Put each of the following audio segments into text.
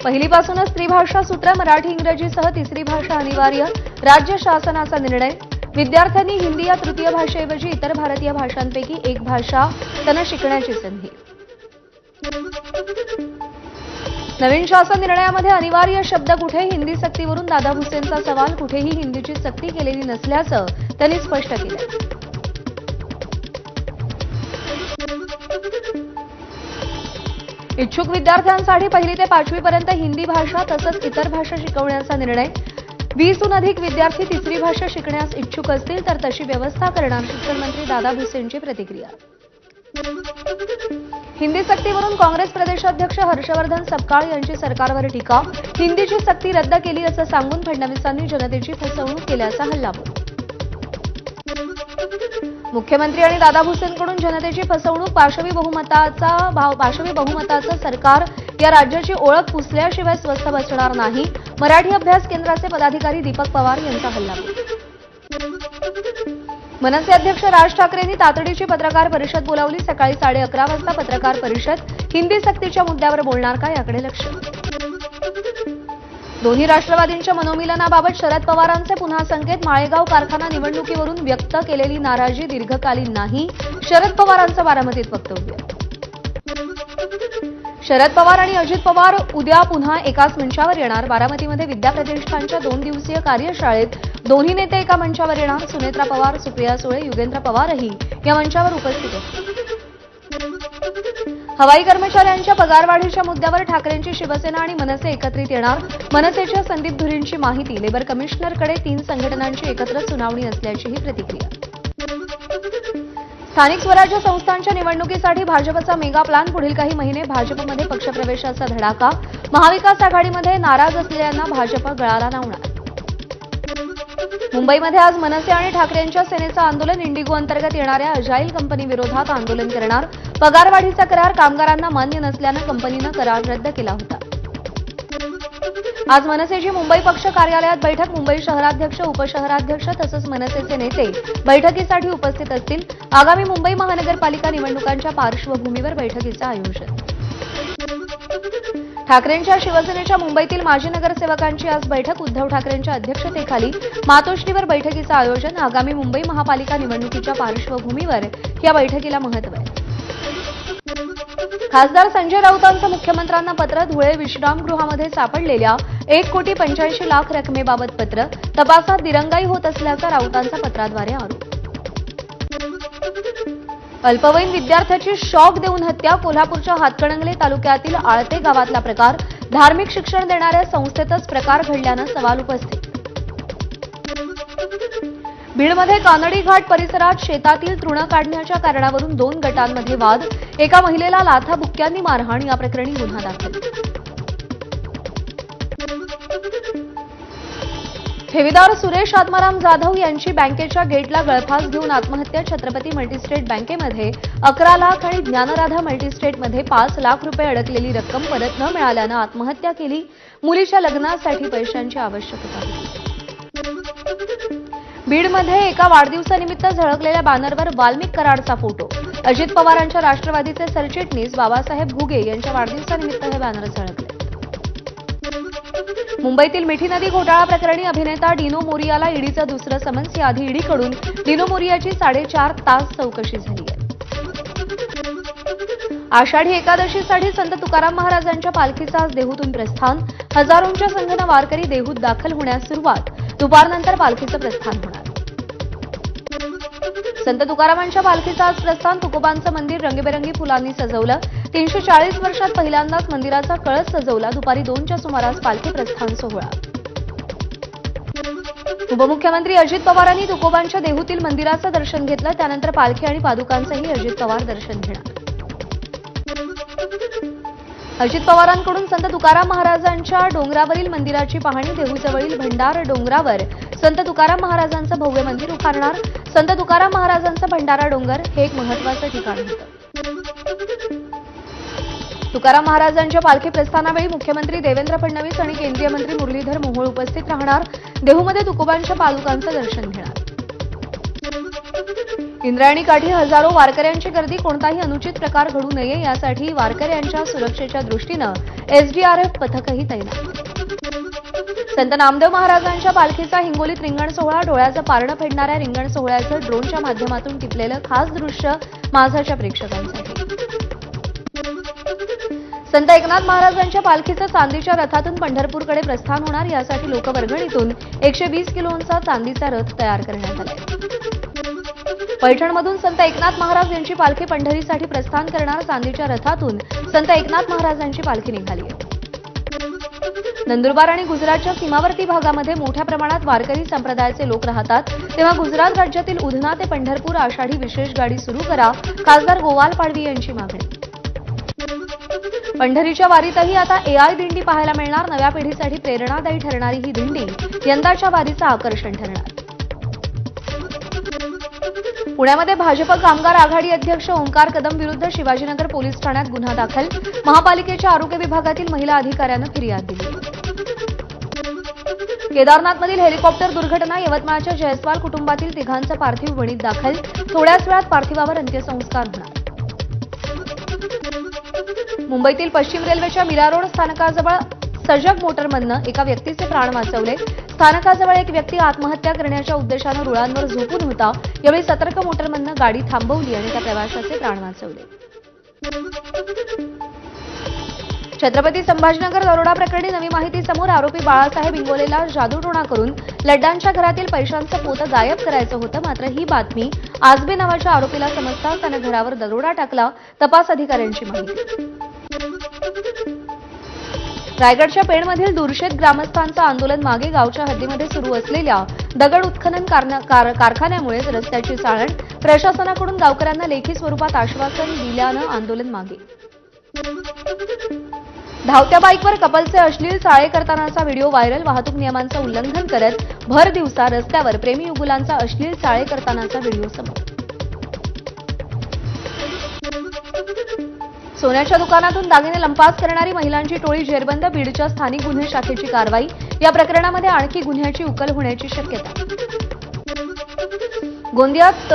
पहिलीपासूनच त्रिभाषा सूत्र मराठी इंग्रजीसह तिसरी भाषा अनिवार्य, राज्य शासनाचा निर्णय। विद्यार्थ्यांनी हिंदी या तृतीय भाषेऐवजी इतर भारतीय भाषांपैकी एक भाषा त्यांना शिकण्याची संधी। नवीन शासन निर्णयामध्ये अनिवार्य शब्द कुठे? हिंदी सक्तीवरून दादा भुसेंचा सवाल। कुठेही हिंदीची सक्ती केलेली नसल्याचं त्यांनी स्पष्ट केलं। इच्छुक विद्यार्थ्यांसाठी पहिली ते 5वी पर्यंत हिंदी भाषा तसंच इतर भाषा शिकवण्याचा निर्णय। 20हून अधिक विद्यार्थी तिसरी भाषा शिकण्यास इच्छुक असतील तर तशी व्यवस्था करणार, शिक्षण मंत्री दादा भुसेंची प्रतिक्रिया। हिंदी सक्तीवरून काँग्रेस प्रदेशाध्यक्ष हर्षवर्धन सपकाळ यांची सरकारवर टीका। हिंदीची सक्ती रद्द केली असं सांगून फडणवीसांनी जनतेची फसवणूक केल्याचा हल्लाबोल। मुख्यमंत्री आणि दादा भुसेंकडून जनतेची फसवणूक, पाशवी बहुमताचं सरकार या राज्याची ओळख पुसल्याशिवाय स्वस्थ बसणार नाही, मराठी अभ्यास केंद्राचे पदाधिकारी दीपक पवार यांचा हल्लाबोल। मनसे अध्यक्ष राज ठाकरेंनी तातडीची पत्रकार परिषद बोलावली। सकाळी 11:30 वाजता पत्रकार परिषद। हिंदी सक्तीच्या मुद्द्यावर बोलणार का याकडे लक्ष। दोन्ही राष्ट्रवादींच्या मनोमिलनाबाबत शरद पवारांचे पुन्हा संकेत। माळेगाव कारखाना निवडणुकीवरून व्यक्त केलेली नाराजी दीर्घकालीन नाही, शरद पवारांचं बारामतीत वक्तव्य। शरद पवार आणि अजित पवार उद्या पुन्हा एकाच मंचावर येणार। बारामतीमध्ये विद्या प्रतिष्ठानच्या 2 दिवसीय कार्यशाळेत दोन्ही नेते एका मंचावर येणार। सुनेत्रा पवार, सुप्रिया सुळे, युगेंद्र पवारही या मंचावर उपस्थित असतील। हवाई कर्मचाऱ्यांच्या पगारवाढीच्या मुद्द्यावर ठाकरेंची शिवसेना आणि मनसे एकत्रित येणार। मनसेच्या संदीप धुरींची माहिती। लेबर कमिशनरकडे 3 संघटनांची एकत्र सुनावणी असल्याचीही प्रतिक्रिया। स्थानिक स्वराज्य संस्थांच्या निवडणुकीसाठी भाजपचा मेगा प्लॅन। पुढील काही महिने भाजपमध्ये पक्षप्रवेशाचा धडाका। महाविकास आघाडीमध्ये नाराज असलेल्यांना भाजप गळाला लावणार। मुंबईमध्ये आज मनसे आणि ठाकरेंच्या सेनेचं आंदोलन। इंडिगो अंतर्गत येणाऱ्या अजाईल कंपनी विरोधात आंदोलन करणार। पगारवाढीचा करार कामगारांना मान्य नसल्यानं कंपनीनं करार रद्द केला होता। आज मनसेची मुंबई पक्ष कार्यालयात बैठक। मुंबई शहराध्यक्ष, उपशहराध्यक्ष तसंच मनसेचे नेते बैठकीसाठी उपस्थित असतील। आगामी मुंबई महानगरपालिका निवडणुकांच्या पार्श्वभूमीवर बैठकीचं आयोजन। ठाकरेंच्या शिवसेनेच्या मुंबईतील माजी नगरसेवकांची आज बैठक। उद्धव ठाकरेंच्या अध्यक्षतेखाली मातोश्रीवर बैठकीचं आयोजन। आगामी मुंबई महापालिका निवडणुकीच्या पार्श्वभूमीवर या बैठकीला महत्त्व आहे। खासदार संजय राऊतांचं मुख्यमंत्र्यांना पत्र। धुळे विश्रामगृहामध्ये सापडलेल्या 1,85,00,000 रकमेबाबत पत्र। तपासात दिरंगाई होत असल्याचा राऊतांचा पत्राद्वारे आरोप। अल्पवयीन विद्यार्थ्याची शॉक देऊन हत्या। कोल्हापूरच्या हातकणंगले तालुक्यातील आळते गावातला प्रकार। धार्मिक शिक्षण देणाऱ्या संस्थेतच प्रकार घडल्यानं सवाल उपस्थित। बीडमध्ये कानडी घाट परिसरात शेतातील तृण काढण्याच्या कारणावरून 2 गटांमध्ये वाद। एका महिलेला लाथाबुक्क्यांनी मारहाण। या प्रकरणी गुन्हा दाखल। ठेवीदार सुरेश आत्माराम जाधव यांची बँकेच्या गेटला गळफास घेऊन आत्महत्या। छत्रपती मल्टीस्टेट बँकेमध्ये 11 लाख आणि ज्ञानराधा मल्टीस्टेटमध्ये 5 लाख रुपये अडकलेली रक्कम परत न मिळाल्यानं आत्महत्या केली। मुलीच्या लग्नासाठी पैशांची आवश्यकता होती। बीडमध्ये एका वाढदिवसानिमित्त झळकलेल्या बॅनरवर वाल्मिक कराडचा फोटो। अजित पवारांच्या राष्ट्रवादीचे सरचिटणीस बाबासाहेब घुगे यांच्या वाढदिवसानिमित्त हे बॅनर झळकले। मुंबईतील मिठी नदी घोटाळा प्रकरणी अभिनेता डिनो मोरियाला ईडीचं दुसरं समन्स। याआधी ईडीकडून डिनो मोरियाची 4.5 तास चौकशी झाली आहे। आषाढी एकादशीसाठी संत तुकाराम महाराजांच्या पालखीचं आज देहूतून प्रस्थान। हजारोंच्या संख्येनं वारकरी देहूत दाखल होण्यास सुरुवात। दुपारनंतर पालखीचं प्रस्थान होणार। संत तुकारामांच्या पालखीचं आज प्रस्थान। तुकोबांचं मंदिर रंगीबेरंगी फुलांनी सजवलं। 340 वर्षात पहिल्यांदाच मंदिराचा कळस सजवला। दुपारी 2च्या सुमारास पालखी प्रस्थान सोहळा। उपमुख्यमंत्री अजित पवारांनी तुकोबांच्या देहूतील मंदिराचं दर्शन घेतलं। त्यानंतर पालखी आणि पादुकांचंही अजित पवार दर्शन घेणार। अजित पवारांकडून संत तुकाराम महाराजांच्या डोंगरावरील मंदिराची पाहणी। देहूजवळील भंडार डोंगरावर संत तुकाराम महाराजांचं भव्य मंदिर उभारणार। संत तुकाराम महाराजांचं भंडारा डोंगर हे एक महत्त्वाचं ठिकाण होतं। तुकाराम महाराजांच्या पालखी प्रस्थानावेळी मुख्यमंत्री देवेंद्र फडणवीस आणि केंद्रीय मंत्री मुरलीधर मोहोळ उपस्थित राहणार। देहूमध्ये तुकोबांच्या पादुकांचं दर्शन घेणार। इंद्रायणी काठी हजारो वारकऱ्यांची गर्दी, कोणताही अनुचित प्रकार घडू नये यासाठी वारकऱ्यांच्या सुरक्षेच्या दृष्टीनं एसडीआरएफ पथकही तैनात. संत नामदेव महाराजांच्या पालखीचा हिंगोलीत रिंगण सोहळा, डोळ्याचं पारणं फेडणाऱ्या रिंगण सोहळ्याचं ड्रोनच्या माध्यमातून टिपलेलं खास दृश्य माझाच्या प्रेक्षकांसाठी. संत एकनाथ महाराजांच्या पालखीचं चांदीच्या रथातून पंढरपूरकडे प्रस्थान होणार, यासाठी लोकवर्गणीतून 120 किलोचा चांदीचा रथ तयार करण्यात आलाय. पैठणमधून संत एकनाथ महाराज यांची पालखी पंढरीसाठी प्रस्थान करणार, चांदीच्या रथातून संत एकनाथ महाराजांची पालखी निघाली आहे. नंदुरबार आणि गुजरातच्या सीमावर्ती भागामध्ये मोठ्या प्रमाणात वारकरी संप्रदायाचे लोक राहतात, तेव्हा गुजरात राज्यातील उधना ते पंढरपूर आषाढी विशेष गाडी सुरू करा, खासदार गोवाल पाडवी यांची मागणी. पंढरीच्या वारीतही आता एआय दिंडी पाहायला मिळणार, नव्या पिढीसाठी प्रेरणादायी ठरणारी ही दिंडी यंदाच्या वारीचं आकर्षण ठरणार. पुण्यामध्ये भाजप कामगार आघाडी अध्यक्ष ओंकार कदम विरुद्ध शिवाजीनगर पोलीस ठाण्यात गुन्हा दाखल, महापालिकेच्या आरोग्य विभागातील महिला अधिकाऱ्यानं फिर्याद दिली. केदारनाथमधील हेलिकॉप्टर दुर्घटना, यवतमाळच्या जयस्वाल कुटुंबातील तिघांचं पार्थिव वणीत दाखल, थोड्याच वेळात पार्थिवावर अंत्यसंस्कार होणार. मुंबईतील पश्चिम रेल्वेच्या मीरा रोड स्थानकाजवळ सजग मोटरमननं एका व्यक्तीचे प्राण वाचवले. स्थानकाजवळ एक व्यक्ती आत्महत्या करण्याच्या उद्देशानं रुळांवर झोपून होता, यावेळी सतर्क मोटरमननं गाडी थांबवली आणि त्या प्रवाशाचे प्राण वाचवले. छत्रपती संभाजीनगर दरोडा प्रकरणी नवी माहिती समोर, आरोपी बाळासाहेब इंगोलेला जादूटोणा करून लड्डांच्या घरातील पैशांचं पोतं गायब करायचं होतं, मात्र ही बातमी आजबे नावाच्या आरोपीला समजताच त्यानं घरावर दरोडा टाकला, तपास अधिकाऱ्यांची माहिती. रायगडच्या पेणमधील दुर्शेत ग्रामस्थांचं आंदोलन मागे, गावच्या हद्दीमध्ये सुरू असलेल्या दगड उत्खनन कारखान्यामुळेच रस्त्याची चाळण, प्रशासनाकडून गावकऱ्यांना लेखी स्वरूपात आश्वासन दिल्यानं आंदोलन मागे. धावत्या बाईकवर कपलचे अश्लील चाळे करतानाचा व्हिडिओ व्हायरल, वाहतूक नियमांचं उल्लंघन करत भर दिवसा रस्त्यावर प्रेमी युगुलांचा अश्लील चाळे करतानाचा व्हिडिओ समोर. सोन्याच्या दुकानातून दागिने लंपास करणारी महिलांची टोळी जेरबंद, बीडच्या स्थानिक गुन्हे शाखेची कारवाई, या प्रकरणामध्ये आणखी गुन्ह्याची उकल होण्याची शक्यता. गोंदियात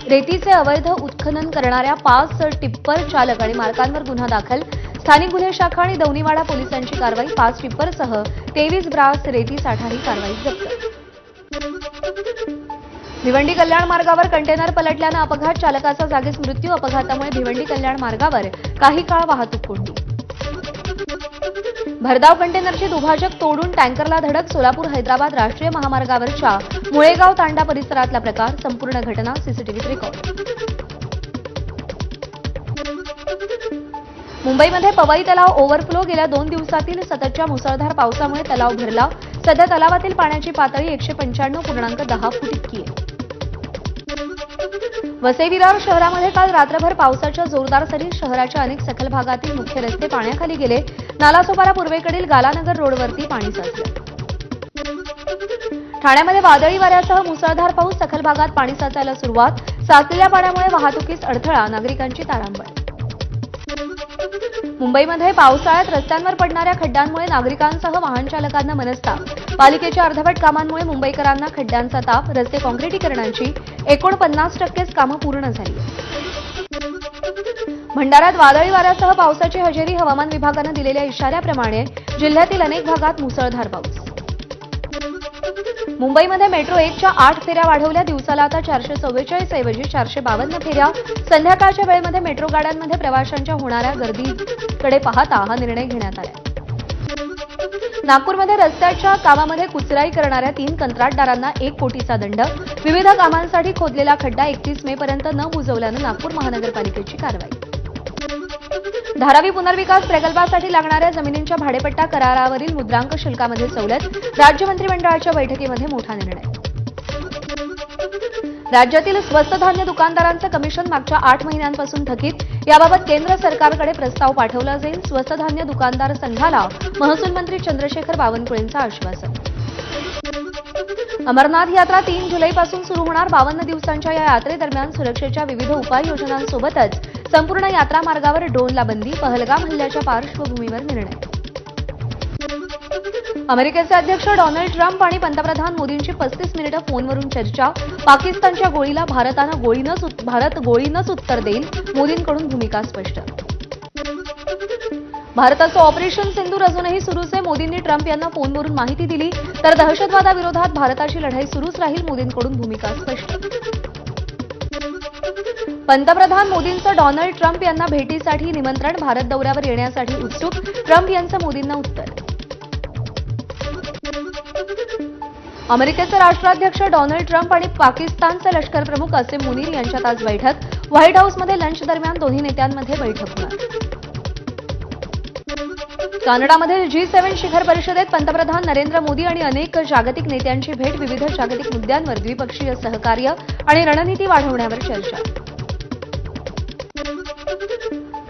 रेतीचे अवैध उत्खनन करणाऱ्या 5 टिप्पर चालक आणि मालकांवर गुन्हा दाखल, स्थानिक गुन्हे शाखा आणि दौनीवाडा पोलिसांची कारवाई, 5 टिप्परसह 23 ब्रास रेती साठाही कारवाईत जप्त. भिवंडी कल्याण मार्गावर कंटेनर पलटल्यानं अपघात, चालकाचा जागीच मृत्यू, अपघातामुळे भिवंडी कल्याण मार्गावर काही काळ वाहतूक कोंडी. भरधाव कंटेनरची दुभाजक तोडून टँकरला धडक, सोलापूर हैदराबाद राष्ट्रीय महामार्गावरच्या मुळेगाव तांडा परिसरातला प्रकार, संपूर्ण घटना सीसीटीव्हीत रेकॉर्ड. मुंबईमध्ये पवई तलाव ओव्हरफ्लो, गेल्या 2 दिवसातील सततच्या मुसळधार पावसामुळे तलाव भरला, सध्या तलावातील पाण्याची पातळी 195.10 फूट इतकी आहे. वसई विरार शहरामध्ये काल रात्रभर पावसाच्या जोरदार सरी, शहराच्या अनेक सखल भागातील मुख्य रस्ते पाण्याखाली गेले, नालासोपारा पूर्वेकडील गालानगर रोडवरती पाणी साचलं. ठाण्यामध्ये वादळी वाऱ्यासह मुसळधार पाऊस, सखल भागात पाणी साचायला सुरुवात, साचलेल्या पाण्यामुळे वाहतुकीस अडथळा, नागरिकांची तारांबळ. मुंबईमध्ये पावसाळ्यात रस्त्यांवर पडणाऱ्या खड्ड्यांमुळे नागरिकांसह वाहन चालकांना मनस्ताप, पालिकेच्या अर्धवट कामांमुळे मुंबईकरांना खड्ड्यांचा ताप, रस्ते काँक्रिटीकरणाची 49% कामं पूर्ण झाली. भंडाऱ्यात वादळी वाऱ्यासह पावसाची हजेरी, हवामान विभागानं दिलेल्या इशाऱ्याप्रमाणे जिल्ह्यातील अनेक भागात मुसळधार पाऊस. मुंबईमध्ये मेट्रो 1च्या 8 फेऱ्या वाढवल्या, दिवसाला आता 444 ऐवजी 452 फेऱ्या. संध्याकाळच्या वेळेमध्ये मेट्रो गाड्यांमध्ये प्रवाशांच्या होणाऱ्या गर्दीकडे पाहता हा निर्णय घेण्यात आला. नागपूरमध्ये रस्त्याच्या कामामध्ये कुचराई करणाऱ्या 3 कंत्राटदारांना 1 कोटीचा दंड, विविध कामांसाठी खोदलेला खड्डा 31 मे पर्यंत न बुजवल्यानं नागपूर महानगरपालिकेची कारवाई. धारावी पुनर्विकास प्रकल्पासाठी लागणाऱ्या जमिनींच्या भाडेपट्टा करारावरील मुद्रांक शुल्कामध्ये सवलत, राज्य मंत्रिमंडळाच्या बैठकीमध्ये मोठा निर्णय. राज्यातील स्वस्त धान्य दुकानदारांचं कमिशन मागच्या 8 महिन्यांपासून थकीत, याबाबत केंद्र सरकारकडे प्रस्ताव पाठवला जाईल, स्वस्त धान्य दुकानदार संघाला महसूल मंत्री चंद्रशेखर बावनकुळेंचं आश्वासन. अमरनाथ यात्रा 3 जुलैपासून सुरू होणार, 52 दिवसांच्या या यात्रेदरम्यान सुरक्षेच्या विविध उपाययोजनांसोबतच संपूर्ण यात्रा मार्गावर ड्रोनला बंदी, पहलगाम हल्ल्याच्या पार्श्वभूमीवर निर्णय. अमेरिकेचे अध्यक्ष डोनाल्ड ट्रम्प आणि पंतप्रधान मोदींची 35 मिनिटं फोनवरून चर्चा. पाकिस्तानच्या गोळीला भारत गोळीनंच उत्तर देईल. मोदींकडून भूमिका स्पष्ट. भारताचं ऑपरेशन सिंदूर अजूनही सुरूच आहे. मोदींनी ट्रम्प यांना फोनवरून माहिती दिली. तर दहशतवादाविरोधात भारताची लढाई सुरूच राहील. मोदींकडून भूमिका स्पष्ट. पंतप्रधान मोदींचं डोनाल्ड ट्रम्प यांना भेटीसाठी निमंत्रण. भारत दौऱ्यावर येण्यासाठी उत्सुक. ट्रम्प यांचं मोदींना उत्तर. अमेरिकेचे राष्ट्राध्यक्ष डोनाल्ड ट्रम्प आणि पाकिस्तानचे लष्कर प्रमुख कासिम मुनीर यांच्यात आज बैठक. व्हाईट हाऊसमध्ये लंच दरम्यान दोन्ही नेत्यांमध्ये बैठक होणार. कॅनडामधील G7 शिखर परिषदेत पंतप्रधान नरेंद्र मोदी आणि अनेक जागतिक नेत्यांची भेट. विविध जागतिक मुद्द्यांवर द्विपक्षीय सहकार्य आणि रणनीती वाढवण्यावर चर्चा.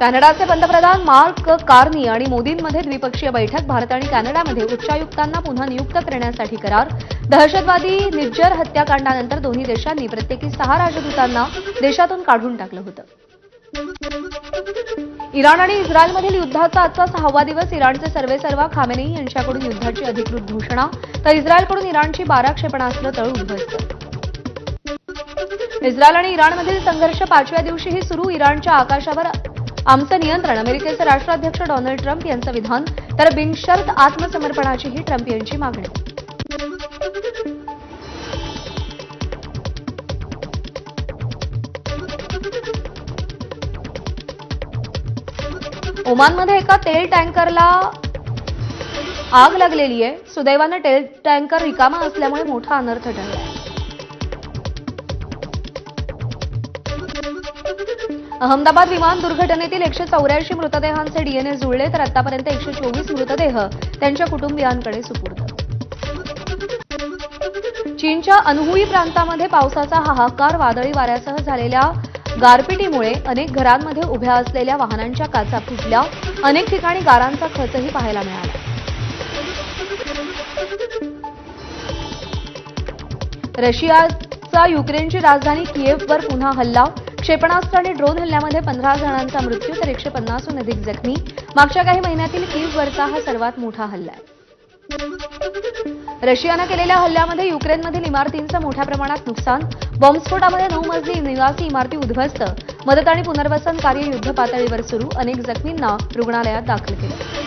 कॅनडाचे पंतप्रधान मार्क कार्नी आणि मोदींमध्ये द्विपक्षीय बैठक. भारत आणि कॅनडामध्ये उच्चायुक्तांना पुन्हा नियुक्त करण्यासाठी करार. दहशतवादी निज्जर हत्याकांडानंतर दोन्ही देशांनी प्रत्येकी 6 राजदूतांना देशातून काढून टाकलं होतं. इराण आणि इस्रायलमधील युद्धाचा आजचा 6वा दिवस. इराणचे सर्वेसर्वा खामेनेई यांच्याकडून युद्धाची अधिकृत घोषणा. तर इस्रायलकडून इराणची 12 क्षेपणास्त्र तळ उद्ध्वस्त. इस्रायल आणि इराणमधील संघर्ष 5व्या दिवशीही सुरू. इराणच्या आकाशावर आमचं नियंत्रण. अमेरिकेचे राष्ट्राध्यक्ष डोनाल्ड ट्रम्प यांचं विधान. तर बिनशर्त आत्मसमर्पणाचीही ट्रम्प यांची मागणी. ओमानमध्ये एका तेल टँकरला आग लागलेली आहे. सुदैवानं तेल टँकर रिकामा असल्यामुळे मोठा अनर्थ टळला. अहमदाबाद विमान दुर्घटनेतील 184 मृतदेहांचे डीएनए जुळले. तर आतापर्यंत 124 मृतदेह त्यांच्या कुटुंबियांकडे सुपूर्द. चीनच्या अनहुई प्रांतामध्ये पावसाचा हाहाकार. वादळी वाऱ्यासह झालेल्या गारपिटीमुळे अनेक घरांमध्ये उभ्या असलेल्या वाहनांच्या काचा फुटल्या. अनेक ठिकाणी गारांचा खचही पाहायला मिळाला. रशियाचा युक्रेनची राजधानी किएव्हवर पुन्हा हल्ला. क्षेपणास्त्र आणि ड्रोन हल्ल्यामध्ये 15 जणांचा मृत्यू तर 150हून अधिक जखमी. मागच्या काही महिन्यातील किएव्हवरचा हा सर्वात मोठा हल्ला आहे. रशियानं केलेल्या हल्ल्यामध्ये युक्रेनमधील इमारतींचं मोठ्या प्रमाणात नुकसान. बॉम्बस्फोटामध्ये 9 मजली निवासी इमारती उद्ध्वस्त. मदत आणि पुनर्वसन कार्य युद्धपातळीवर सुरू. अनेक जखमींना रुग्णालयात दाखल केलं.